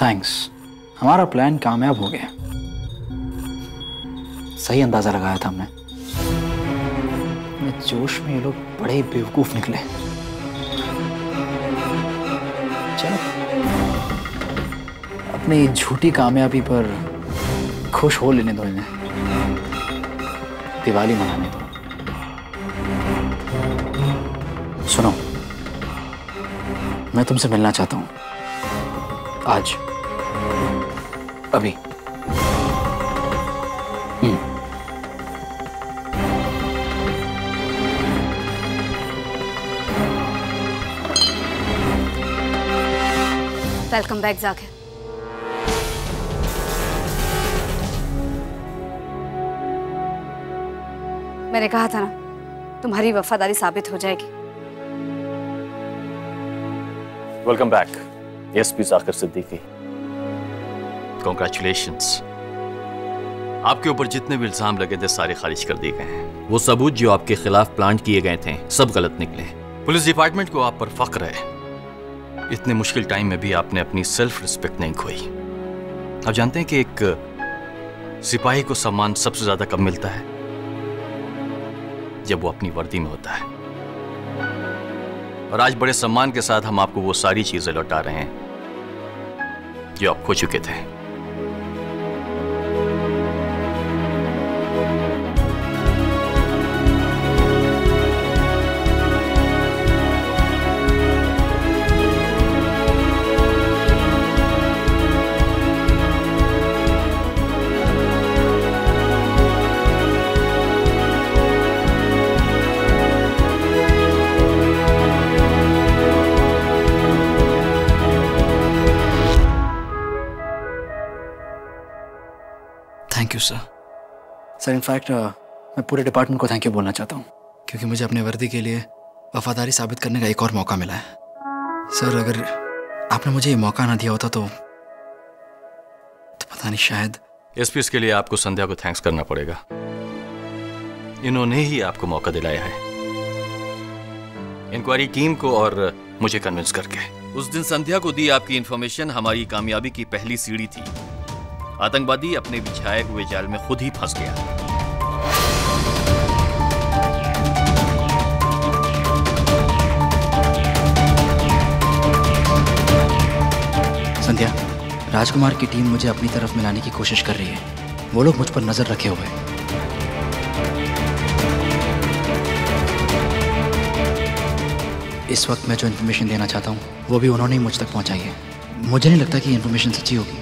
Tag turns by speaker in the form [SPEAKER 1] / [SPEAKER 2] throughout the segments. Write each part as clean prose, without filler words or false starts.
[SPEAKER 1] Thanks, हमारा plan कामयाब हो गया। सही अंदाजा लगाया था हमने। जोश में ये लोग बड़े ही बेवकूफ निकले। चलो अपनी झूठी कामयाबी पर खुश हो लेने दो इन्हें, दिवाली मनाने दो। सुनो, मैं तुमसे मिलना चाहता हूं आज, अभी।
[SPEAKER 2] Welcome back Zakir. मैंने कहा था ना, तुम्हारी वफादारी साबित हो जाएगी।
[SPEAKER 3] Welcome back SP Zakir Siddiqui. Congratulations. आपके ऊपर जितने भी इल्जाम लगे थे सारे खारिज कर दिए गए हैं। वो सबूत जो आपके खिलाफ प्लांट किए गए थे सब गलत निकले। पुलिस डिपार्टमेंट को आप पर फख्र है। इतने मुश्किल टाइम में भी आपने अपनी सेल्फ रिस्पेक्ट नहीं खोई। आप जानते हैं कि एक सिपाही को सम्मान सबसे ज्यादा कब मिलता है? जब वो अपनी वर्दी में होता है। और आज बड़े सम्मान के साथ हम आपको वो सारी चीजें लौटा रहे हैं जो आप खो चुके थे।
[SPEAKER 1] Thank you sir. इनफैक्ट मैं पूरे डिपार्टमेंट को थैंक यू बोलना चाहता हूँ, क्योंकि मुझे अपने वर्दी के लिए वफादारी साबित करने का एक और मौका मिला है। सर, अगर आपने मुझे ये मौका ना दिया होता तो पता नहीं, शायद।
[SPEAKER 3] एसपी, इसके लिए आपको संध्या को थैंक्स करना पड़ेगा। इन्होंने ही आपको मौका दिलाया है, इंक्वायरी टीम को और मुझे कन्विंस करके। उस दिन संध्या को दी आपकी इंफॉर्मेशन हमारी कामयाबी की पहली सीढ़ी थी। आतंकवादी अपने बिछाए हुए जाल में खुद ही फंस गया।
[SPEAKER 1] संध्या, राजकुमार की टीम मुझे अपनी तरफ मिलाने की कोशिश कर रही है। वो लोग मुझ पर नजर रखे हुए हैं। इस वक्त मैं जो इन्फॉर्मेशन देना चाहता हूँ वो भी उन्होंने ही मुझ तक पहुँचाई है। मुझे नहीं लगता कि इन्फॉर्मेशन सच्ची होगी,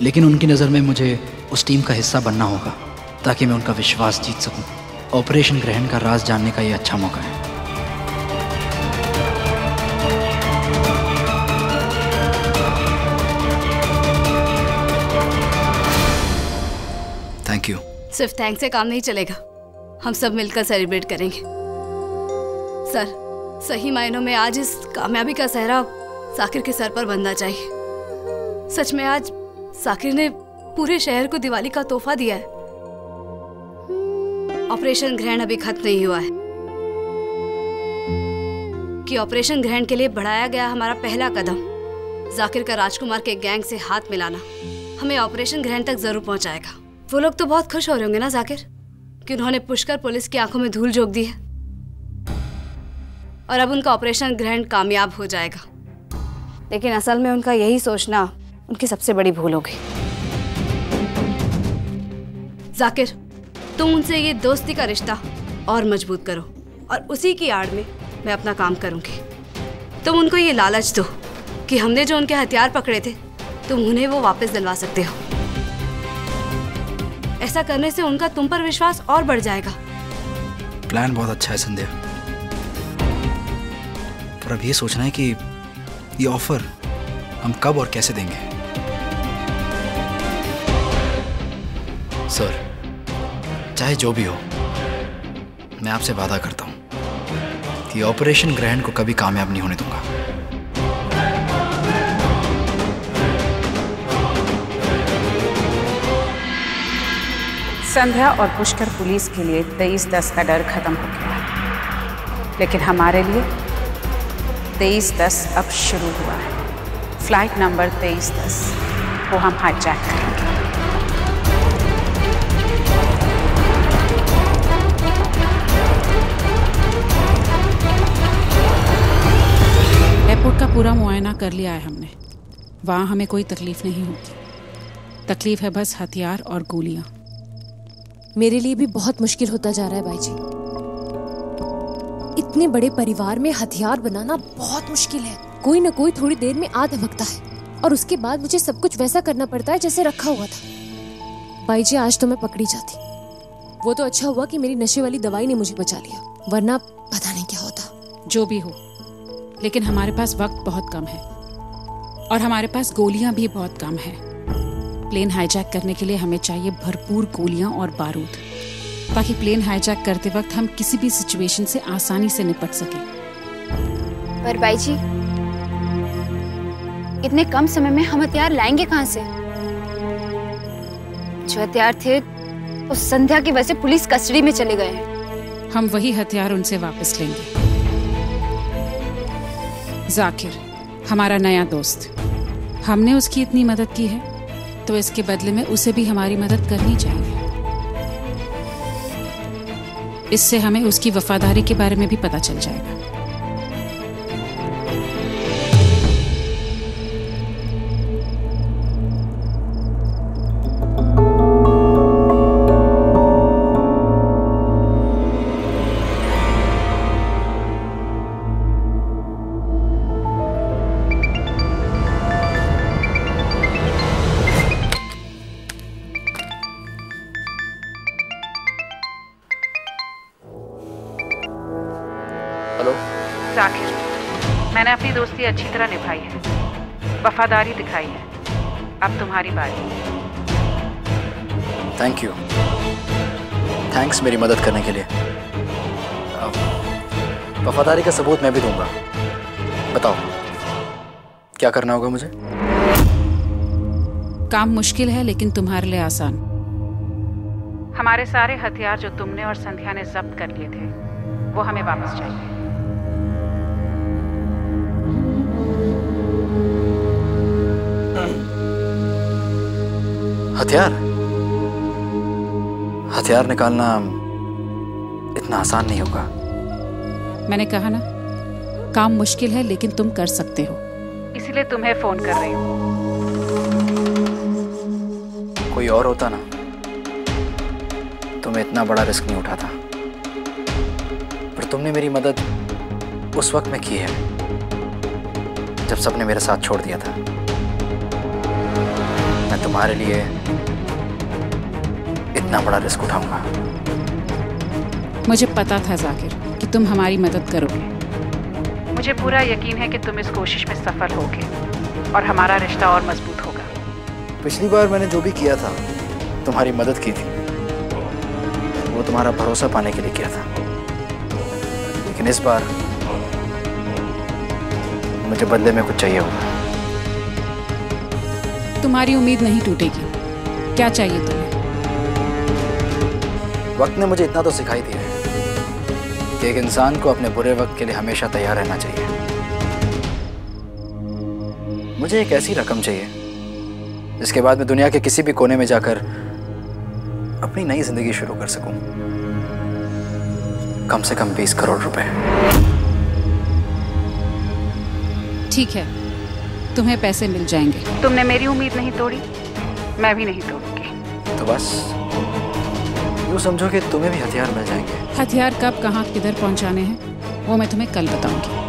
[SPEAKER 1] लेकिन उनकी नज़र में मुझे उस टीम का हिस्सा बनना होगा ताकि मैं उनका विश्वास जीत सकूं। ऑपरेशन ग्रहण का राज जानने का ये अच्छा मौका है। Thank you.
[SPEAKER 2] सिर्फ थैंक्स से काम नहीं चलेगा, हम सब मिलकर सेलिब्रेट करेंगे। सर, सही मायनों में आज इस कामयाबी का सेहरा जाकिर के सर पर बनना चाहिए। सच में आज जाकिर ने पूरे शहर को दिवाली का तोहफा दिया है। ऑपरेशन ग्रहण अभी खत्म नहीं हुआ है कि ऑपरेशन ग्रहण के लिए बढ़ाया गया हमारा पहला कदम जाकिर का राजकुमार के गैंग से हाथ मिलाना हमें ऑपरेशन ग्रहण तक जरूर पहुंचाएगा। वो लोग तो बहुत खुश हो रहे होंगे ना जाकिर, कि उन्होंने पुष्कर पुलिस की आंखों में धूल झोंक दी है और अब उनका ऑपरेशन ग्रहण कामयाब हो जाएगा। लेकिन असल में उनका यही सोचना उनकी सबसे बड़ी भूल होगी। जाकिर, तुम उनसे ये दोस्ती का रिश्ता और मजबूत करो और उसी की आड़ में मैं अपना काम करूंगी। तुम उनको ये लालच दो कि हमने जो उनके हथियार पकड़े थे तुम उन्हें वो वापस दिलवा सकते हो। ऐसा करने से उनका तुम पर विश्वास और बढ़ जाएगा।
[SPEAKER 1] प्लान बहुत अच्छा है संध्या, पर अब ये सोचना है कि ये ऑफर हम कब और कैसे देंगे। सर, चाहे जो भी हो, मैं आपसे वादा करता हूं कि ऑपरेशन ग्रहण को कभी कामयाब नहीं होने दूंगा।
[SPEAKER 4] संध्या और पुष्कर पुलिस के लिए 23/10 का डर खत्म हो गया, लेकिन हमारे लिए 23/10 अब शुरू हुआ है। Flight number 23/10। वो हम हाईजैक करेंगे।
[SPEAKER 5] एयरपोर्ट का पूरा मुआयना कर लिया है हमने। वहाँ हमें कोई तकलीफ नहीं होगी। तकलीफ है बस हथियार और गोलियां।
[SPEAKER 6] मेरे लिए भी बहुत मुश्किल होता जा रहा है भाई जी। इतने बड़े परिवार में हथियार बनाना बहुत मुश्किल है। कोई ना कोई थोड़ी देर में आ धमकता है और उसके बाद मुझे सब कुछ वैसा करना पड़ता है जैसे रखा हुआ था। भाई जी आज तो मैं पकड़ी जाती। वो तो अच्छा हुआ कि मेरी नशे वाली दवाई ने मुझे बचा लिया, वरना पता नहीं क्या होता।
[SPEAKER 5] जो भी हो, लेकिन हमारे पास वक्त बहुत कम है और हमारे पास गोलियां भी बहुत कम है। प्लेन हाईजैक करने के लिए हमें चाहिए भरपूर गोलियां और बारूद, ताकि प्लेन हाईजैक करते वक्त हम किसी भी सिचुएशन से आसानी से निपट सकें।
[SPEAKER 7] पर भाई जी, इतने कम समय में हम हथियार लाएंगे कहां से? जो हथियार थे उस संध्या की वजह से पुलिस कस्टडी में चले गए हैं।
[SPEAKER 5] हम वही हथियार उनसे वापस लेंगे। जाकिर हमारा नया दोस्त, हमने उसकी इतनी मदद की है तो इसके बदले में उसे भी हमारी मदद करनी चाहिए। इससे हमें उसकी वफादारी के बारे में भी पता चल जाएगा।
[SPEAKER 4] जाकिर, मैंने अपनी दोस्ती अच्छी तरह निभाई है, वफादारी दिखाई है। अब तुम्हारी बारी।
[SPEAKER 1] थैंक यू, थैंक्स मेरी मदद करने के लिए। वफादारी का सबूत मैं भी दूंगा। बताओ क्या करना होगा मुझे?
[SPEAKER 5] काम मुश्किल है लेकिन तुम्हारे लिए आसान।
[SPEAKER 4] हमारे सारे हथियार जो तुमने और संध्या ने जब्त कर लिए थे वो हमें वापस चाहिए।
[SPEAKER 1] हथियार निकालना इतना आसान नहीं होगा।
[SPEAKER 5] मैंने कहा ना, काम मुश्किल है लेकिन तुम कर सकते हो।
[SPEAKER 4] इसीलिए तुम्हें फोन कर रही हूँ।
[SPEAKER 1] कोई और होता ना तो मैं इतना बड़ा रिस्क नहीं उठाता, पर तुमने मेरी मदद उस वक्त में की है जब सबने मेरे साथ छोड़ दिया था। मैं तुम्हारे लिए इतना बड़ा रिस्क उठाऊंगा।
[SPEAKER 5] मुझे पता था जाकिर कि तुम हमारी मदद करोगे।
[SPEAKER 4] मुझे पूरा यकीन है कि तुम इस कोशिश में सफल होगे और हमारा रिश्ता और मजबूत होगा।
[SPEAKER 1] पिछली बार मैंने जो भी किया था, तुम्हारी मदद की थी, वो तुम्हारा भरोसा पाने के लिए किया था। लेकिन इस बार मुझे बदले में कुछ चाहिए होगा।
[SPEAKER 5] तुम्हारी उम्मीद नहीं टूटेगी। क्या चाहिए तुम्हें?
[SPEAKER 1] वक्त ने मुझे इतना तो सिखाई दिया है कि एक इंसान को अपने बुरे वक्त के लिए हमेशा तैयार रहना चाहिए। मुझे एक ऐसी रकम चाहिए जिसके बाद मैं दुनिया के किसी भी कोने में जाकर अपनी नई जिंदगी शुरू कर सकूं। कम से कम 20 करोड़ रुपए।
[SPEAKER 5] ठीक है, तुम्हें पैसे मिल जाएंगे।
[SPEAKER 4] तुमने मेरी उम्मीद नहीं तोड़ी, मैं भी नहीं तोड़ूंगी।
[SPEAKER 1] तो बस यूँ समझो कि तुम्हें भी हथियार मिल जाएंगे।
[SPEAKER 5] हथियार कब, कहाँ, किधर पहुंचाने हैं वो मैं तुम्हें कल बताऊंगी।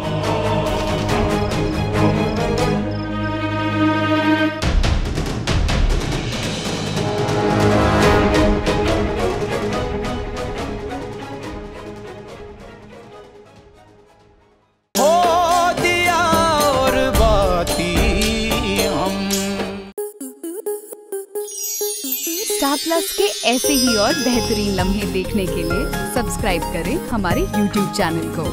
[SPEAKER 2] स्टार प्लस के ऐसे ही और बेहतरीन लम्हे देखने के लिए सब्सक्राइब करें हमारे YouTube चैनल को।